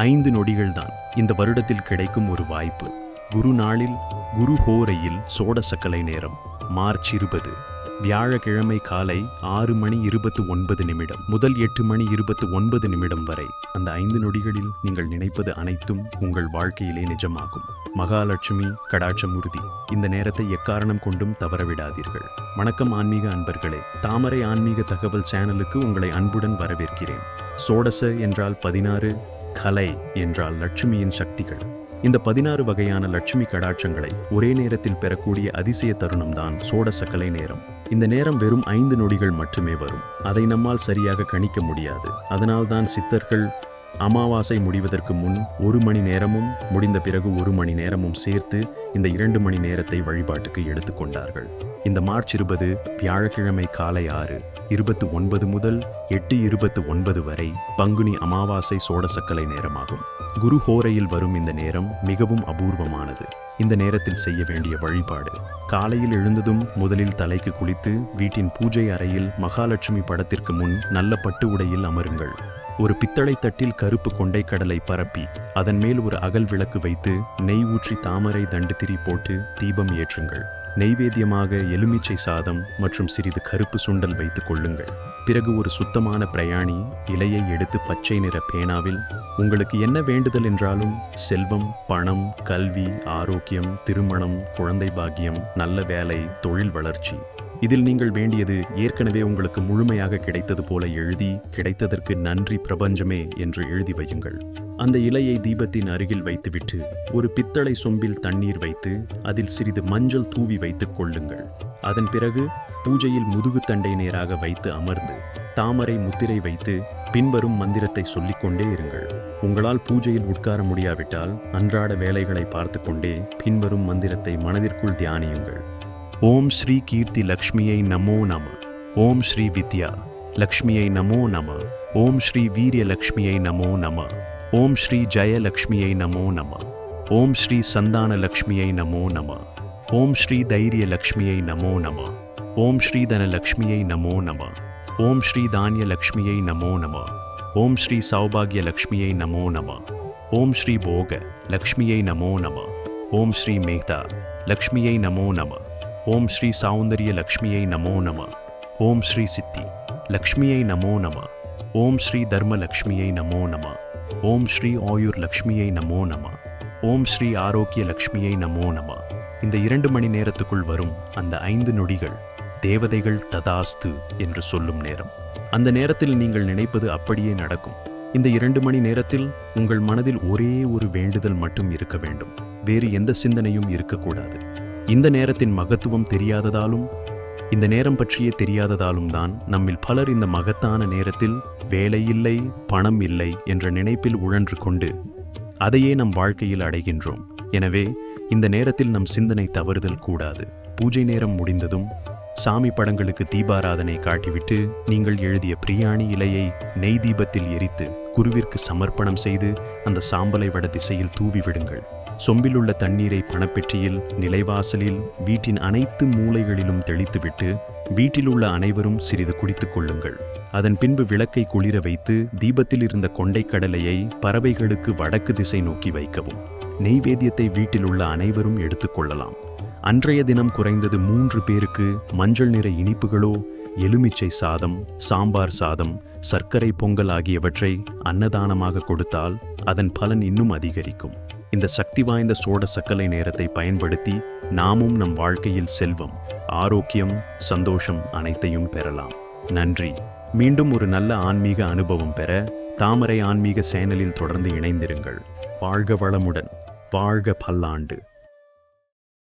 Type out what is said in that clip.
5 நொடிகள்தான் இந்த வருடத்தில் கிடைக்கும் ஒரு வாய்ப்பு. குரு நாளில் குரு ஹோரையில் சோடசக்கலை நேரம் மார்ச் 20 வியாழக்கிழமை காலை 6:29 முதல் 8:29 வரை. அந்த 5 நொடிகளில் நீங்கள் நினைப்பது அனைத்தும் உங்கள் வாழ்க்கையிலே நிஜமாகும். மகாலட்சுமி கடாட்சம் உறுதி. இந்த நேரத்தை எக்காரணம் கொண்டும் தவறவிடாதீர்கள். வணக்கம் ஆன்மீக அன்பர்களே, தாமரை ஆன்மீக தகவல் சேனலுக்கு உங்களை அன்புடன் வரவேற்கிறேன். சோடச என்றால் 16, கலை என்றால் லட்சுமியின் சக்திகள். இந்த 16 வகையான லட்சுமி கடாட்சங்களை ஒரே நேரத்தில் பெறக்கூடிய அதிசய தருணம்தான் சோடசக்கலை நேரம். இந்த நேரம் வெறும் 5 நொடிகள் மட்டுமே வரும். அதை நம்மால் சரியாக கணிக்க முடியாது. அதனால்தான் சித்தர்கள் அமாவாசை முடிவதற்கு முன் 1 மணி நேரமும் முடிந்த பிறகு 1 மணி நேரமும் சேர்த்து இந்த 2 மணி நேரத்தை வழிபாட்டுக்கு எடுத்துக்கொண்டார்கள். இந்த மார்ச் 20 வியாழக்கிழமை காலை 6:29 முதல் 8:29 வரை பங்குனி அமாவாசை சோடசக்கலை நேரமாகும். குரு ஹோரையில் வரும் இந்த நேரம் மிகவும் அபூர்வமானது. இந்த நேரத்தில் செய்ய வேண்டிய வழிபாடு: காலையில் எழுந்ததும் முதலில் தலைக்கு குளித்து வீட்டின் பூஜை அறையில் மகாலட்சுமி படத்திற்கு முன் நல்ல பட்டு உடையில் அமருங்கள். ஒரு பித்தளை தட்டில் கருப்பு கொண்டைக்கடலை பரப்பி அதன் மேல் ஒரு அகல் விளக்கு வைத்து நெய் ஊற்றி தாமரை தண்டு திரி போட்டு தீபம் ஏற்றுங்கள். நெய்வேத்தியமாக எலுமிச்சை சாதம் மற்றும் சிறிது கருப்பு சுண்டல் வைத்துக் கொள்ளுங்கள். பிறகு ஒரு சுத்தமான பிரயாணி இலையை எடுத்து பச்சை நிற பேனாவில் உங்களுக்கு என்ன வேண்டுதல் என்றாலும், செல்வம், பணம், கல்வி, ஆரோக்கியம், திருமணம், குழந்தை பாக்கியம், நல்ல வேலை, தொழில் வளர்ச்சி, இதில் நீங்கள் வேண்டியது ஏற்கனவே உங்களுக்கு முழுமையாக கிடைத்தது போல எழுதி, கிடைத்ததற்கு நன்றி பிரபஞ்சமே என்று எழுதி வையுங்கள். அந்த இலையை தீபத்தின் அருகில் வைத்துவிட்டு ஒரு பித்தளை சொம்பில் தண்ணீர் வைத்து அதில் சிறிது மஞ்சள் தூவி வைத்துக் கொள்ளுங்கள். அதன் பிறகு பூஜையில் முதுகு தண்டை நேராக வைத்து அமர்ந்து தாமரை முத்திரை வைத்து பின்வரும் மந்திரத்தை சொல்லிக்கொண்டே இருங்கள். உங்களால் பூஜையில் உட்கார முடியாவிட்டால் அன்றாட வேலைகளை பார்த்து கொண்டே பின்வரும் மந்திரத்தை மனதிற்குள் தியானியுங்கள். ஓம் ஸ்ரீ கீர்த்தி லக்ஷ்மியை நமோ நம. ஓம் ஸ்ரீ வித்யா லக்ஷ்மியை நமோ நம. ஓம் ஸ்ரீ வீரிய லக்ஷ்மியை நமோ நம. ஓம் ஸ்ரீ ஜெய லக்ஷ்மியை நமோ நம. ஓம் ஸ்ரீ சந்தான லக்ஷ்மியை நமோ நம. ஓம் ஸ்ரீ தைரிய லக்ஷ்மியை நமோ நம. ஓம் ஸ்ரீ தன லக்ஷ்மியை நமோ நம. ஓம் ஸ்ரீ தானிய லக்ஷ்மியை நமோ நம. ஓம் ஸ்ரீ சௌபாகிய லக்ஷ்மியை நமோ நம. ஓம் ஸ்ரீ போக லக்ஷ்மியை நமோ நம. ஓம் ஸ்ரீ மேதா லக்ஷ்மியை நமோ நம. ஓம் ஸ்ரீ சௌந்தரிய லக்ஷ்மியை நமோ நம. ஓம் ஸ்ரீ சித்தி லக்ஷ்மியை நமோ நம. ஓம் ஸ்ரீ தர்ம லக்ஷ்மியை நமோ நம. ஓம் ஸ்ரீ ஆயுர் லக்ஷ்மியை நமோ நம. ஓம் ஸ்ரீ ஆரோக்கிய லக்ஷ்மியை நமோ நம. இந்த 2 மணி நேரத்துக்குள் வரும் அந்த 5 நொடிகள் தேவதைகள் ததாஸ்து என்று சொல்லும் நேரம். அந்த நேரத்தில் நீங்கள் நினைப்பது அப்படியே நடக்கும். இந்த 2 மணி நேரத்தில் உங்கள் மனதில் ஒரே ஒரு வேண்டுதல் மட்டும் இருக்க வேண்டும். வேறு எந்த சிந்தனையும் இருக்கக்கூடாது. இந்த நேரத்தின் மகத்துவம் தெரியாததாலும் இந்த நேரம் பற்றியே தெரியாததாலும் தான் நம்மில் பலர் இந்த மகத்தான நேரத்தில் வேலை இல்லை, பணம் இல்லை என்ற நினைப்பில் உழன்று கொண்டு அதையே நம் வாழ்க்கையில் அடைகின்றோம். எனவே இந்த நேரத்தில் நம் சிந்தனை தவறுதல் கூடாது. பூஜை நேரம் முடிந்ததும் சாமி படங்களுக்கு தீபாராதனை காட்டிவிட்டு நீங்கள் எழுதிய பிரியாணி இலையை நெய் தீபத்தில் எரித்து குருவிற்கு சமர்ப்பணம் செய்து அந்த சாம்பலை வட திசையில் தூவி விடுங்கள். சொம்பிலுள்ள தண்ணீரை பணப்பெட்டியில், நிலைவாசலில், வீட்டின் அனைத்து மூலைகளிலும் தெளித்துவிட்டு வீட்டில் உள்ள அனைவரும் சிறிது குடித்துக் கொள்ளுங்கள். அதன் பின்பு விளக்கை குளிர வைத்து தீபத்தில் இருந்த கொண்டைக்கடலையை பறவைகளுக்கு வடக்கு திசை நோக்கி வைக்கவும். நெய்வேத்தியத்தை வீட்டில் உள்ள அனைவரும் எடுத்துக்கொள்ளலாம். அன்றைய தினம் குறைந்தது 3 பேருக்கு மஞ்சள் நிற இனிப்புகளோ, எலுமிச்சை சாதம், சாம்பார் சாதம், சர்க்கரை பொங்கல் ஆகியவற்றை அன்னதானமாக கொடுத்தால் அதன் பலன் இன்னும் அதிகரிக்கும். இந்த சக்தி வாய்ந்த சோடசக்கலை நேரத்தை பயன்படுத்தி நாமும் நம் வாழ்க்கையில் செல்வம், ஆரோக்கியம், சந்தோஷம் அனைத்தையும் பெறலாம். நன்றி. மீண்டும் ஒரு நல்ல ஆன்மீக அனுபவம் பெற தாமரை ஆன்மீக சேனலில் தொடர்ந்து இணைந்திருங்கள். வாழ்க வளமுடன், வாழ்க பல்லாண்டு.